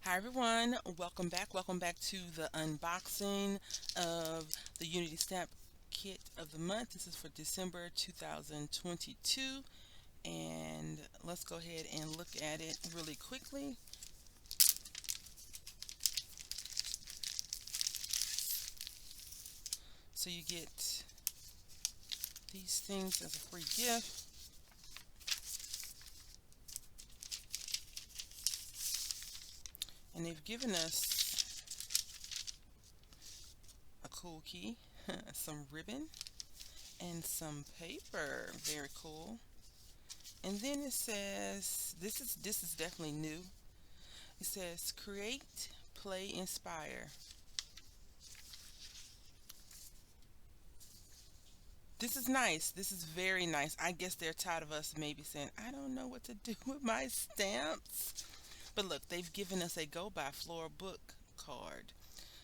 Hi everyone, welcome back. Welcome back to the unboxing of the Unity Stamp Kit of the month. This is for December 2022, and let's go ahead and look at it really quickly. So you get these things as a free gift. And they've given us a cool key, some ribbon, and some paper. Very cool. And then it says, this is definitely new. It says create, play, inspire. This is nice. This is very nice. I guess they're tired of us maybe saying, I don't know what to do with my stamps. But look, they've given us a go by floral book card.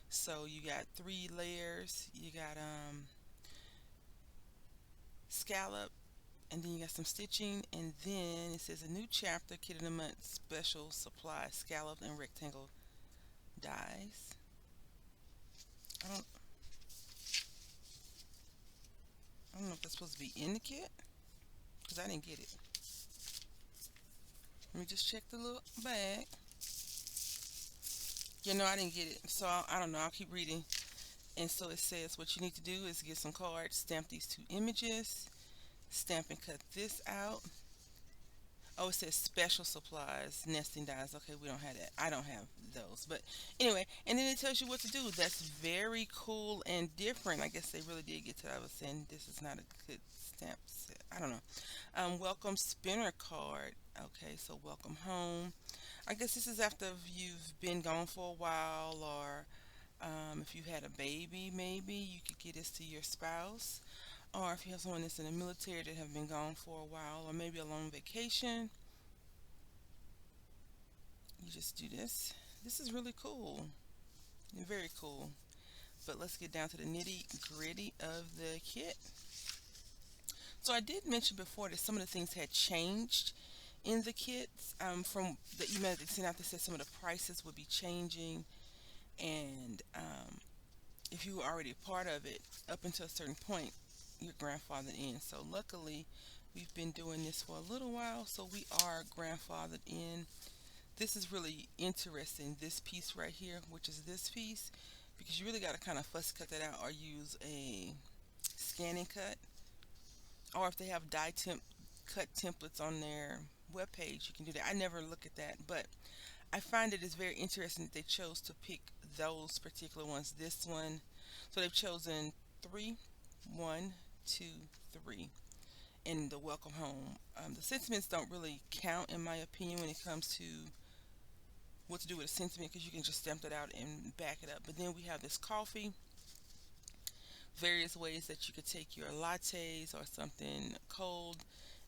So you got 3 layers. You got scallop, and then you got some stitching, and then it says a new chapter, kit of the month, special supply, scallop and rectangle dies. I don't I don't know if that's supposed to be in the kit because I didn't get it. Let me just check the little bag. I didn't get it. So I don't know. I'll keep reading. And so it says what you need to do is get some cards, stamp these 2 images, stamp and cut this out. Oh, it says special supplies, nesting dies. Okay, we don't have that. I don't have those. But anyway, and then it tells you what to do. That's very cool and different. I guess they really did get to what I was saying. This is not a good stamp set. I don't know. Welcome spinner card. Okay, so welcome home. I guess this is after you've been gone for a while, or if you had a baby, maybe you could get this to your spouse. Or if you have someone that's in the military that have been gone for a while, or maybe a long vacation, you just do this. This is really cool. Very cool. But let's get down to the nitty gritty of the kit. So I did mention before that some of the things had changed in the kits from the email that they sent out that said some of the prices would be changing, and if you were already a part of it up until a certain point, you're grandfathered in. So luckily we've been doing this for a little while, so we are grandfathered in. This is really interesting, this piece right here, which is this piece, because you really got to kind of fuss cut that out or use a scanning cut, or if they have die temp cut templates on their webpage, you can do that. I never look at that, but I find it is very interesting that they chose to pick those particular ones. This one, so they've chosen 3, 1, 2, 3 in the welcome home. The sentiments don't really count in my opinion when it comes to what to do with a sentiment, because you can just stamp it out and back it up. But then we have this coffee, various ways that you could take your lattes or something cold,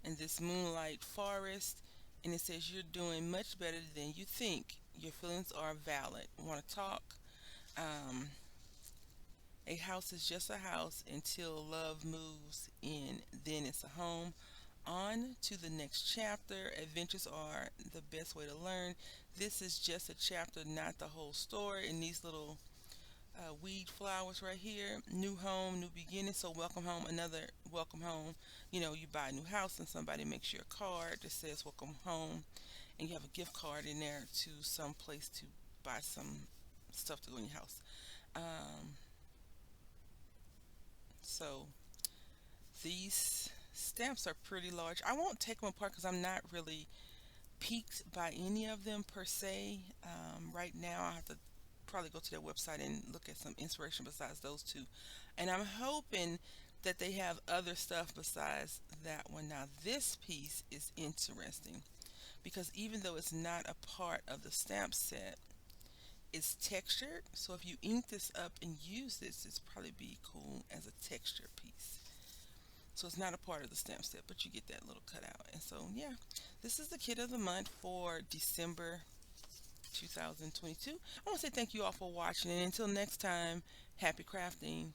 and this moonlight forest, and it says you're doing much better than you think. Your feelings are valid. Want to talk? Um, a house is just a house until love moves in. Then it's a home. On to the next chapter. Adventures are the best way to learn. This is just a chapter, not the whole story. And these little weed flowers right here. New home, new beginning. So welcome home, another welcome home. You buy a new house and somebody makes you a card that says welcome home, and you have a gift card in there to some place to buy some stuff to go in your house. Um, so these stamps are pretty large. I won't take them apart because I'm not really peaked by any of them per se. Right now, I have to probably go to their website and look at some inspiration besides those two. And I'm hoping that they have other stuff besides that one. Now, this piece is interesting because even though it's not a part of the stamp set, it's textured. So if you ink this up and use this, it's probably be cool as a texture piece. So it's not a part of the stamp set, but you get that little cutout. And so, yeah, this is the kit of the month for December 2022. I want to say thank you all for watching, and until next time, happy crafting.